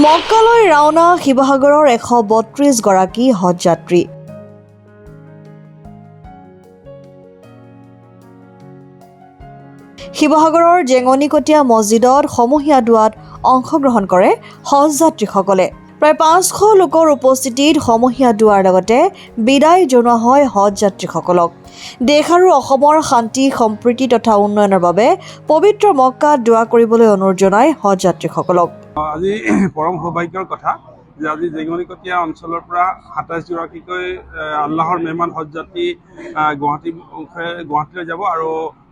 মক্কালৈ ৰাওনা শিৱসাগৰৰ 132 গৰাকী হজযাত্ৰী। শিৱসাগৰৰ জেঙনিকটীয়া মছজিদত সমূহীয়া দোৱাত অংশগ্ৰহণ কৰে হজযাত্ৰীসকলে। প্ৰায় 500 লোকৰ উপস্থিতিত সমূহীয়া দোৱাৰ লগতে বিদায় জনোৱা হয় হজযাত্ৰীসকলক। দেশ আৰু অসমৰ শান্তি সম্প্ৰীতি তথা উন্নয়নৰ বাবে পবিত্ৰ মক্কাত দোৱা কৰিবলৈ অনুৰোধ জনায় হজযাত্ৰীসকলক। আজি পৰম সৌভাগ্যৰ কথা যে আজি জেঙনিকটীয়া অঞ্চলৰ পৰা 27 গৰাকীকৈ আল্লাহৰ মেহমান হজযাত্ৰী গুৱাহাটীলৈ যাব আৰু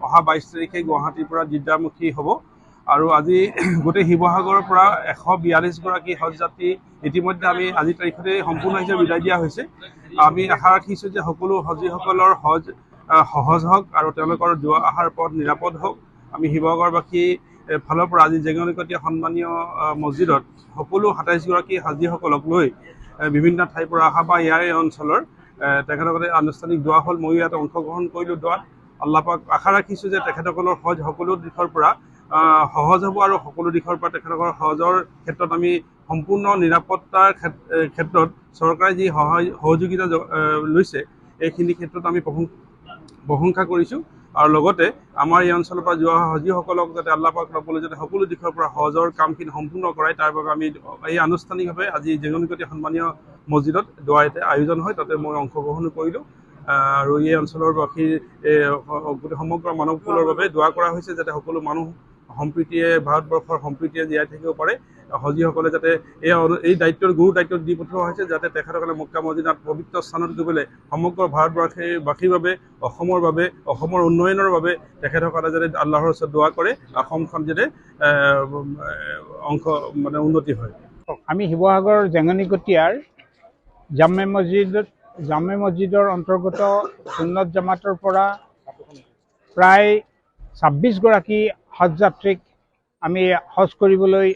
অহা 22 তাৰিখে গুৱাহাটীৰ পৰা জিদ্দামুখী হ'ব। আৰু আজি গোটেই শিৱসাগৰৰ পৰা 142 গৰাকী হজযাত্ৰী ইতিমধ্যে আমি আজিৰ তাৰিখতে সম্পূৰ্ণ হিচাপে বিদায় দিয়া হৈছে। আমি আশা ৰাখিছোঁ যে সকলো হজীসকলৰ হজ সহজ হওক আৰু তেওঁলোকৰ যোৱা অহাৰ পথ নিৰাপদ হওক। আমি শিৱসাগৰবাসী ফালৰ পৰা আজি জেঙনিকটীয়া সন্মানীয় মছজিদত সকলো 27 গৰাকী হাজীসকলক লৈ বিভিন্ন ঠাইৰ পৰা অহা বা ইয়াৰে অঞ্চলৰ তেখেতসকলে আনুষ্ঠানিক দোৱা হ'ল। ময়ো ইয়াত অংশগ্ৰহণ কৰিলোঁ দোৱাত। আল্লাহ পাক আশা ৰাখিছোঁ যে তেখেতসকলৰ হজ সকলো দিশৰ পৰা সহজ হ'ব আৰু সকলো দিশৰ পৰা তেখেতসকলৰ হজৰ ক্ষেত্ৰত আমি সম্পূৰ্ণ নিৰাপত্তাৰ ক্ষেত্ৰত চৰকাৰে যি সহযোগিতা লৈছে এইখিনি ক্ষেত্ৰত আমি প্ৰশংসা কৰিছোঁ। আৰু লগতে আমাৰ এই অঞ্চলৰ পৰা যোৱা হজীসকলক যাতে আল্লাহ পাক ৰব্বুল যাতে সকলো দিশৰ পৰা হজৰ কামখিনি সম্পূৰ্ণ কৰায় তাৰ বাবে আমি এই আনুষ্ঠানিকভাৱে আজি জেঙনিকটীয়া সন্মানীয় মছজিদত দোৱা এটা আয়োজন হয়, তাতে মই অংশগ্ৰহণ কৰিলোঁ। আৰু এই অঞ্চলৰ বাসীৰ গোটেই সমগ্ৰ মানৱকুলৰ বাবে দোৱা কৰা হৈছে যাতে সকলো মানুহ সম্প্ৰীতিয়ে ভাৰতবৰ্ষৰ সম্প্ৰীতিয়ে জীয়াই থাকিব পাৰে। হজীসকলে যাতে এই গুৰু দায়িত্ব দি পঠোৱা হৈছে যাতে তেখেতসকলে মক্কা মদিনাত পবিত্ৰ স্থানত গৈ পেলাই সমগ্ৰ ভাৰতবাসীৰ বাবে অসমৰ উন্নয়নৰ বাবে তেখেতসকলে যাতে আল্লাহৰ ওচৰত দোৱা কৰে, অসমখন যাতে উন্নতি হয়। আমি শিৱসাগৰ জেঙনিকটীয়াৰ জামে মছজিদৰ অন্তৰ্গত সুন্নত জামাতৰ পৰা প্ৰায় 26 গৰাকী হজযাত্ৰীক আমি হজ কৰিবলৈ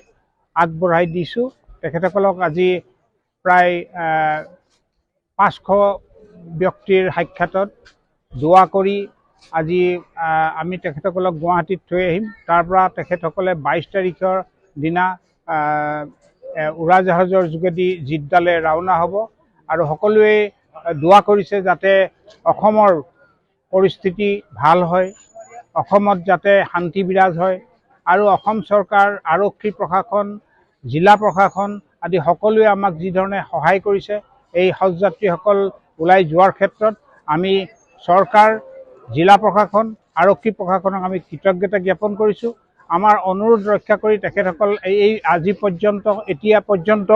আগবঢ়াই দিছোঁ। তেখেতসকলক আজি প্ৰায় 500 ব্যক্তিৰ সাক্ষাতত দোৱা কৰি আজি আমি তেখেতসকলক গুৱাহাটীত থৈ আহিম। তাৰ পৰা তেখেতসকলে 22 তাৰিখৰ দিনা উৰাজাহাজৰ যোগেদি জিদ্দালৈ ৰাওনা হ'ব। আৰু সকলোৱে দোৱা কৰিছে যাতে অসমৰ পৰিস্থিতি ভাল হয়, অসমত যাতে শান্তি বিৰাজ হয় আৰু অসম চৰকাৰ, আৰক্ষী প্ৰশাসন, জিলা প্ৰশাসন আদি সকলোৱে আমাক যি ধৰণে সহায় কৰিছে এই হজযাত্ৰীসকল ওলাই যোৱাৰ ক্ষেত্ৰত আমি চৰকাৰ, জিলা প্ৰশাসন, আৰক্ষী প্ৰশাসনক আমি কৃতজ্ঞতা জ্ঞাপন কৰিছোঁ। আমাৰ অনুৰোধ ৰক্ষা কৰি তেখেতসকল এতিয়া পৰ্যন্ত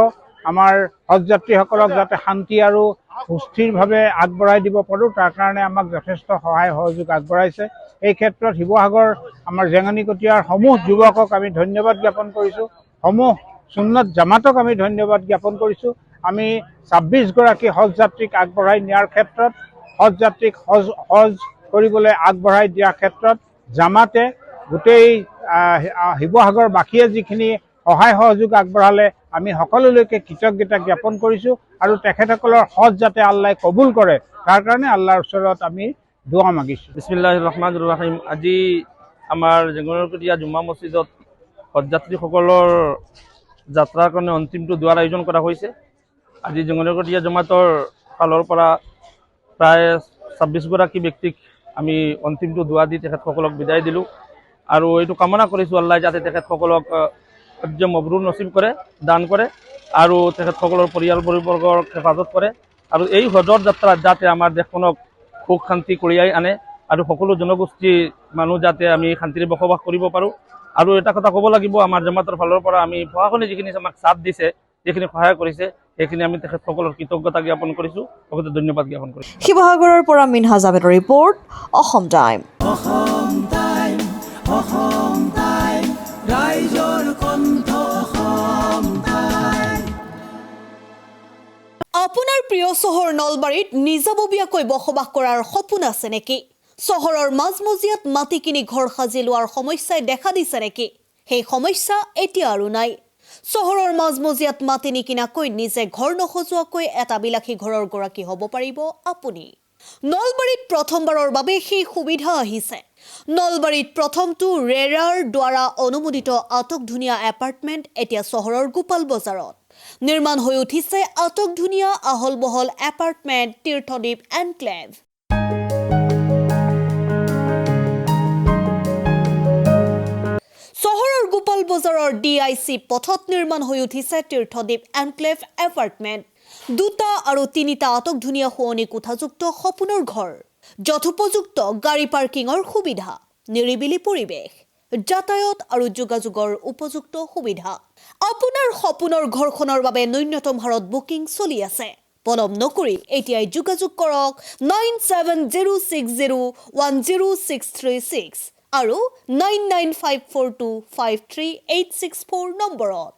আমাৰ হজযাত্ৰীসকলক যাতে শান্তি আৰু সুস্থিৰভাৱে আগবঢ়াই দিব পাৰোঁ তাৰ কাৰণে আমাক যথেষ্ট সহায় সহযোগ আগবঢ়াইছে। এই ক্ষেত্ৰত শিৱসাগৰ আমাৰ জেঙনিকটীয়াৰ সমূহ যুৱকক আমি ধন্যবাদ জ্ঞাপন কৰিছোঁ, সমূহ সুন্নত জামাতক আমি ধন্যবাদ জ্ঞাপন কৰিছোঁ। আমি 26 গৰাকী হজযাত্ৰীক আগবঢ়াই নিয়াৰ ক্ষেত্ৰত, হজযাত্ৰীক হজ কৰিবলৈ আগবঢ়াই দিয়াৰ ক্ষেত্ৰত জামাতে গোটেই শিৱসাগৰবাসীয়ে যিখিনি সহায় সহযোগ আগবঢ়ালে আমি সকলোলৈকে কৃতজ্ঞতা জ্ঞাপন কৰিছোঁ। আৰু তেখেতসকলৰ হজ যাতে আল্লাহে কবুল কৰে তাৰ কাৰণে আল্লাহৰ ওচৰত আমি দোৱা মাগিছোঁ। বিসমিল্লাহিৰ ৰহমানিৰ ৰহিম। আজি আমাৰ জেঙনিকটীয়া জুম্মা মছজিদত হজযাত্ৰীসকলৰ যাত্ৰাৰ কাৰণে অন্তিমটো দোৱাৰ আয়োজন কৰা হৈছে। আজি জেঙনিকটীয়া জমাতৰ ফালৰ পৰা প্ৰায় 26 গৰাকী ব্যক্তিক আমি অন্তিমটো দোৱা দি তেখেতসকলক বিদায় দিলোঁ। আৰু এইটো কামনা কৰিছোঁ আল্লাহ যাতে তেখেতসকলক হজ্জ মবৰুৰ নচিব কৰে, দান কৰে আৰু তেখেতসকলৰ পৰিয়াল পৰিবৰ্গৰ হেফাজত কৰে আৰু এই হজৰ যাত্ৰাত যাতে আমাৰ দেশখনক সুখ শান্তি কঢ়িয়াই আনে আৰু সকলো জনগোষ্ঠীৰ মানুহ যাতে আমি শান্তিৰে বসবাস কৰিব পাৰোঁ। আৰু এটা কথা ক'ব লাগিব, আমাৰ জামাতৰ ফালৰ পৰা আমি প্ৰশাসনে যিখিনি আমাক চাথ দিছে, যিখিনি সহায় কৰিছে সেইখিনি আমি তেখেতসকলৰ কৃতজ্ঞতা জ্ঞাপন কৰিছোঁ, লগতে ধন্যবাদ জ্ঞাপন কৰিছোঁ। শিৱসাগৰৰ পৰা মিনহাজ আহমেদৰ ৰিপৰ্ট, অসম টাইম। আপোনাৰ প্ৰিয় চহৰ নলবাৰীত নিজাববীয়াকৈ বসবাস কৰাৰ সপোন আছে নেকি? চহৰৰ মাজমজিয়াত মাটি কিনি ঘৰ সাজি লোৱাৰ সমস্যাই দেখা দিছে নেকি? সেই সমস্যা এতিয়া আৰু নাই। চহৰৰ মাজমজিয়াত মাটি নিকিনাকৈ নিজে ঘৰ নসজোৱাকৈ এটা বিলাসী ঘৰৰ গৰাকী হ'ব পাৰিব আপুনি। নলবাৰীত প্ৰথমবাৰৰ বাবে সেই সুবিধা আহিছে। নলবাৰীত প্ৰথমটো ৰেৰাৰ দ্বাৰা অনুমোদিত আটকধুনীয়া এপাৰ্টমেণ্ট এতিয়া চহৰৰ গোপাল বজাৰত নিৰ্মাণ হৈ উঠিছে। আটকধুনীয়া আহল বহল এপাৰ্টমেণ্ট তীৰ্থদ্বীপ এনক্লেভ। চহৰৰ গোপাল বজাৰৰ DIC পথত নিৰ্মাণ হৈ উঠিছে তীৰ্থদ্বীপ এনক্লেভ এপাৰ্টমেণ্ট। 2টা আৰু 3টা আটকধুনীয়া শোৱনি কোঠাযুক্ত সপোনৰ ঘৰ, যথোপযুক্ত গাড়ী পাৰ্কিঙৰ সুবিধা, নিৰিবিলি পৰিৱেশ, যাতায়াত আৰু যোগাযোগৰ উপযুক্ত সুবিধা। আপোনাৰ সপোনৰ ঘৰখনৰ বাবে ন্যূনতম হাৰত বুকিং চলি আছে। পলম নকৰি এতিয়াই যোগাযোগ কৰক 9706010636 আৰু 9954253864 নম্বৰত।